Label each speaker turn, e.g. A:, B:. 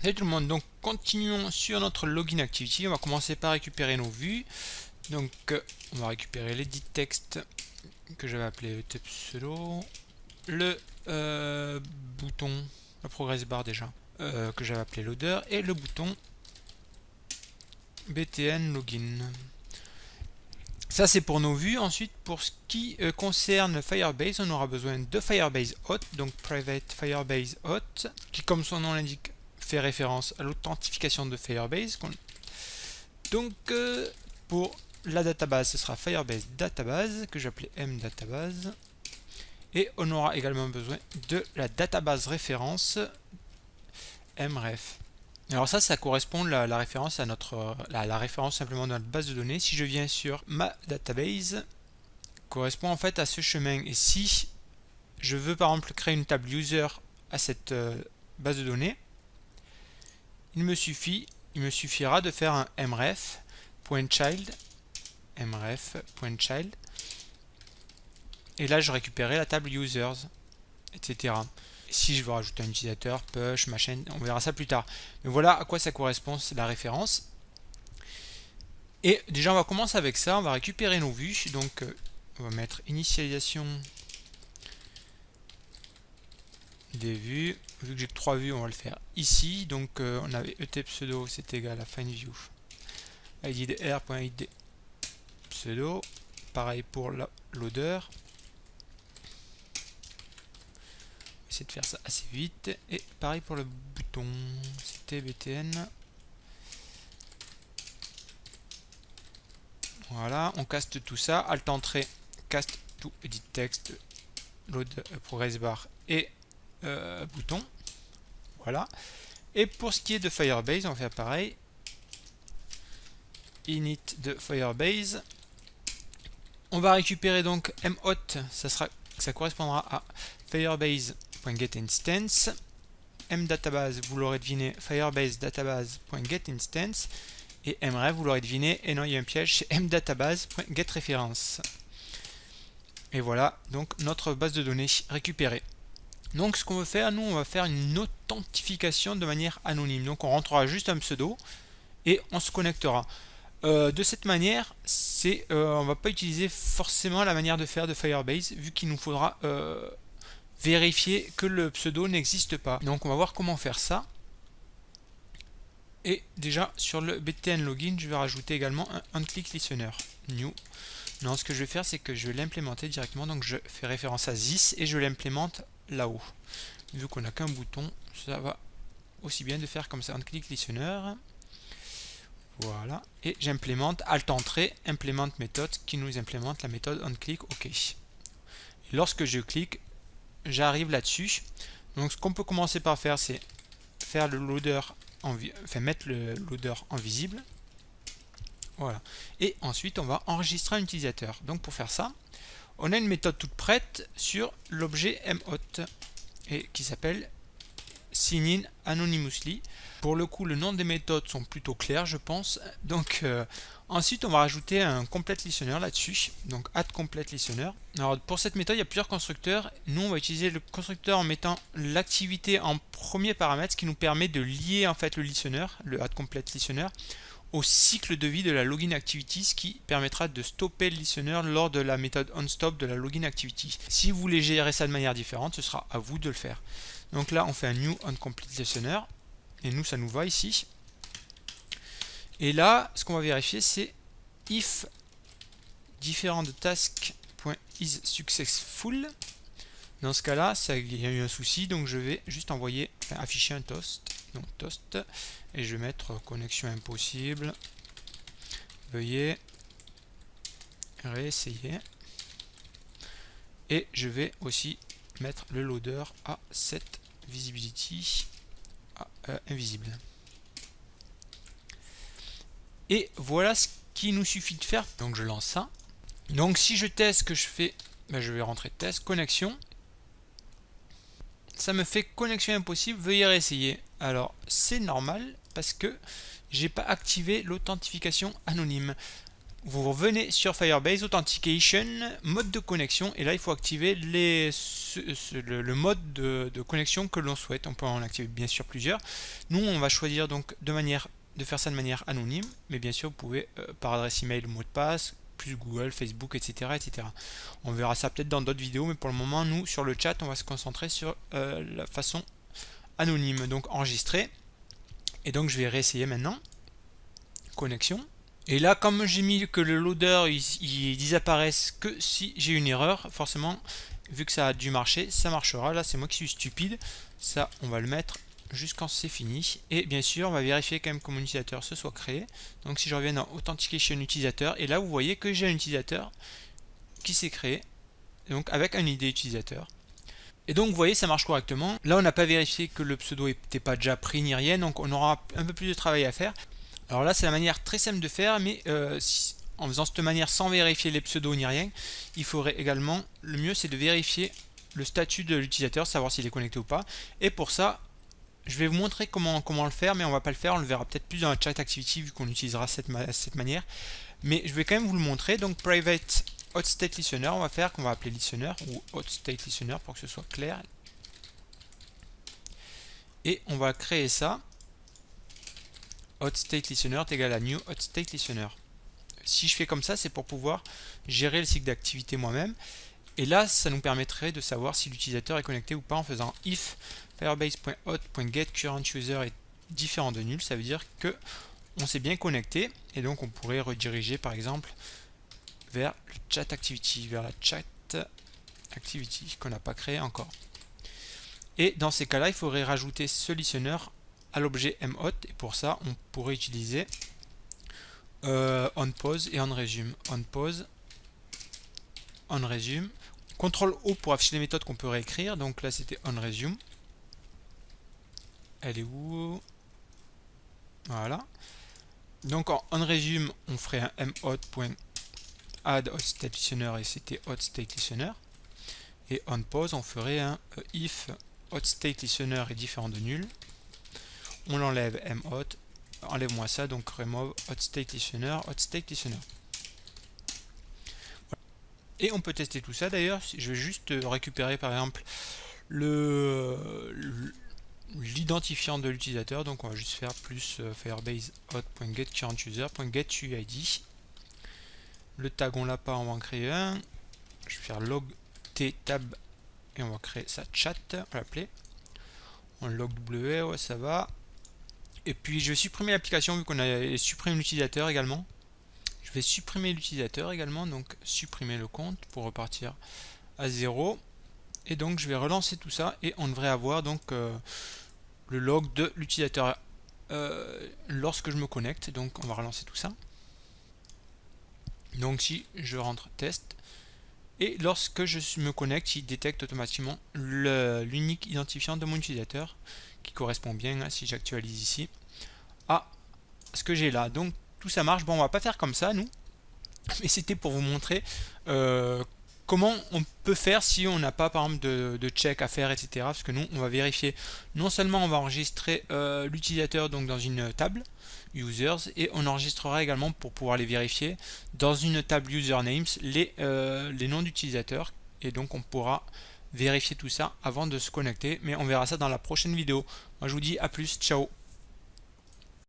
A: Salut tout le monde, donc continuons sur notre login activity. On va commencer par récupérer nos vues. Donc on va récupérer l'edit text que j'avais appelé pseudo, le bouton, la progress bar déjà, que j'avais appelé loader, et le bouton btn login. Ça c'est pour nos vues. Ensuite pour ce qui concerne Firebase, on aura besoin de Firebase Auth, donc private Firebase Auth, qui comme son nom l'indique fait référence à l'authentification de Firebase. Donc pour la database, ce sera Firebase Database, que j'appelais mDatabase. Et on aura également besoin de la database référence mref. Alors ça correspond la référence à la référence simplement de notre base de données. Si je viens sur ma database, correspond en fait à ce chemin. Et si je veux par exemple créer une table user à cette base de données, il me suffira de faire un mref.child et là je récupérerai la table users, etc. Si je veux rajouter un utilisateur, push, machin, on verra ça plus tard. Mais voilà à quoi ça correspond, c'est la référence. Et déjà on va commencer avec ça, on va récupérer nos vues. Donc on va mettre initialisation des vues. Vu que j'ai que 3 vues, on va le faire ici. Donc on avait etpseudo, c'est égal à findView id de r.id pseudo. Pareil pour la loader. Essayer de faire ça assez vite. Et pareil pour le bouton, c'était btn. Voilà, on caste tout ça. Alt entrée, cast to edit text, load progress bar et bouton. Voilà. Et pour ce qui est de Firebase, on va faire pareil. Init de Firebase. On va récupérer donc mauth, ça correspondra à firebase.getInstance. mDatabase, vous l'aurez deviné, Firebase database.getInstance. Et mref, vous l'aurez deviné, et non, il y a un piège, c'est mdatabase.getReference. Et voilà, donc notre base de données récupérée. Donc ce qu'on veut faire, nous, on va faire une authentification de manière anonyme. Donc on rentrera juste un pseudo et on se connectera. De cette manière, on ne va pas utiliser forcément la manière de faire de Firebase, vu qu'il nous faudra vérifier que le pseudo n'existe pas. Donc on va voir comment faire ça. Et déjà sur le btn login, je vais rajouter également un onClick listener new. Non, ce que je vais faire, c'est que je vais l'implémenter directement. Donc je fais référence à this et je l'implémente là-haut. Vu qu'on n'a qu'un bouton, ça va aussi bien de faire comme ça, onClick listener. Voilà, et j'implémente alt entrée, implémente méthode qui nous implémente la méthode onClick OK. Et lorsque je clique, j'arrive là-dessus. Donc ce qu'on peut commencer par faire, c'est faire le loader mettre le loader en visible. Voilà. Et ensuite on va enregistrer un utilisateur. Donc pour faire ça, on a une méthode toute prête sur l'objet mauth et qui s'appelle sign in anonymously. Pour le coup, le nom des méthodes sont plutôt clairs, je pense. Donc ensuite, on va rajouter un complete listener là-dessus. Donc add complete listener. Alors pour cette méthode, il y a plusieurs constructeurs. Nous, on va utiliser le constructeur en mettant l'activité en premier paramètre, ce qui nous permet de lier en fait le listener, le add complete listener, au cycle de vie de la login activity, ce qui permettra de stopper le listener lors de la méthode onStop de la login activity. Si vous voulez gérer ça de manière différente, ce sera à vous de le faire. Donc là, on fait un new onComplete listener. Et nous, ça nous va ici. Et là, ce qu'on va vérifier, c'est if différent de task.isSuccessful. Dans ce cas-là, il y a eu un souci, donc je vais juste afficher un toast. Donc toast. Et je vais mettre connexion impossible. Veuillez réessayer. Et je vais aussi mettre le loader à set visibility invisible. Et voilà ce qu'il nous suffit de faire. Donc je lance ça. Donc si je teste ce que je fais, je vais rentrer test, connexion. Ça me fait connexion impossible, veuillez réessayer. Alors c'est normal parce que j'ai pas activé l'authentification anonyme. Vous revenez sur Firebase Authentication, mode de connexion, et là il faut activer le mode de connexion que l'on souhaite. On peut en activer bien sûr plusieurs. Nous, on va choisir donc de faire ça de manière anonyme, mais bien sûr, vous pouvez par adresse email, mot de passe, plus Google, Facebook, etc., etc. On verra ça peut-être dans d'autres vidéos, mais pour le moment, nous, sur le chat, on va se concentrer sur la façon anonyme, donc enregistrer. Et donc, je vais réessayer maintenant. Connexion. Et là, comme j'ai mis que le loader il disapparaisse que si j'ai une erreur, forcément, vu que ça a dû marcher, ça marchera. Là, c'est moi qui suis stupide. Ça, on va le mettre juste quand c'est fini. Et bien sûr, on va vérifier quand même que mon utilisateur se soit créé. Donc, si je reviens dans Authentication utilisateur, et là, vous voyez que j'ai un utilisateur qui s'est créé, donc avec un ID utilisateur. Et donc, vous voyez, ça marche correctement. Là, on n'a pas vérifié que le pseudo n'était pas déjà pris ni rien, donc on aura un peu plus de travail à faire. Alors là, c'est la manière très simple de faire, mais en faisant cette manière sans vérifier les pseudos ni rien, il faudrait également, le mieux c'est de vérifier le statut de l'utilisateur, savoir s'il est connecté ou pas. Et pour ça, je vais vous montrer comment le faire, mais on va pas le faire, on le verra peut-être plus dans la chat activity vu qu'on utilisera cette manière. Mais je vais quand même vous le montrer. Donc private hot state listener, on va faire qu'on va appeler listener ou hot state listener pour que ce soit clair. Et on va créer ça. Hot state listener est égal à new hot state listener. Si je fais comme ça, c'est pour pouvoir gérer le cycle d'activité moi-même. Et là, ça nous permettrait de savoir si l'utilisateur est connecté ou pas en faisant if firebase.hot.getCurrentUser est différent de nul. Ça veut dire que on s'est bien connecté et donc on pourrait rediriger par exemple vers le chat activity, vers la chat activity qu'on n'a pas créé encore. Et dans ces cas-là, il faudrait rajouter ce listener à l'objet mhot et pour ça on pourrait utiliser onPause et onResume. onPause, onResume. CTRL O pour afficher les méthodes qu'on peut réécrire. Donc là c'était onResume. Elle est où? Voilà. Donc en onResume on ferait un mhot.add hot-state listener et c'était hot-state listener. Et onPause on ferait un if hot-state listener est différent de nul. On l'enlève mhot, enlève-moi ça, donc remove hot-state listener, hot-state listener. Voilà. Et on peut tester tout ça d'ailleurs, je vais juste récupérer par exemple l'identifiant de l'utilisateur, donc on va juste faire plus firebase hot.getCurrentUser.getUID. Le tag on l'a pas, on va en créer un. Je vais faire log t tab et on va créer sa chat, on va l'appeler. On log w, ouais, ça va. Et puis je vais supprimer l'application vu qu'on a supprimé l'utilisateur également. Je vais supprimer l'utilisateur également, donc supprimer le compte pour repartir à 0. Et donc je vais relancer tout ça et on devrait avoir donc le log de l'utilisateur lorsque je me connecte. Donc on va relancer tout ça. Donc si je rentre test et lorsque je me connecte, il détecte automatiquement l'unique identifiant de mon utilisateur qui correspond bien, hein, si j'actualise ici, à ce que j'ai là. Donc tout ça marche. Bon, on va pas faire comme ça nous, mais c'était pour vous montrer comment on peut faire si on n'a pas par exemple de check à faire, etc. Parce que nous, on va vérifier, non seulement on va enregistrer l'utilisateur donc dans une table users, et on enregistrera également pour pouvoir les vérifier dans une table usernames les noms d'utilisateurs, et donc on pourra vérifier tout ça avant de se connecter, mais on verra ça dans la prochaine vidéo. Moi je vous dis à plus, ciao.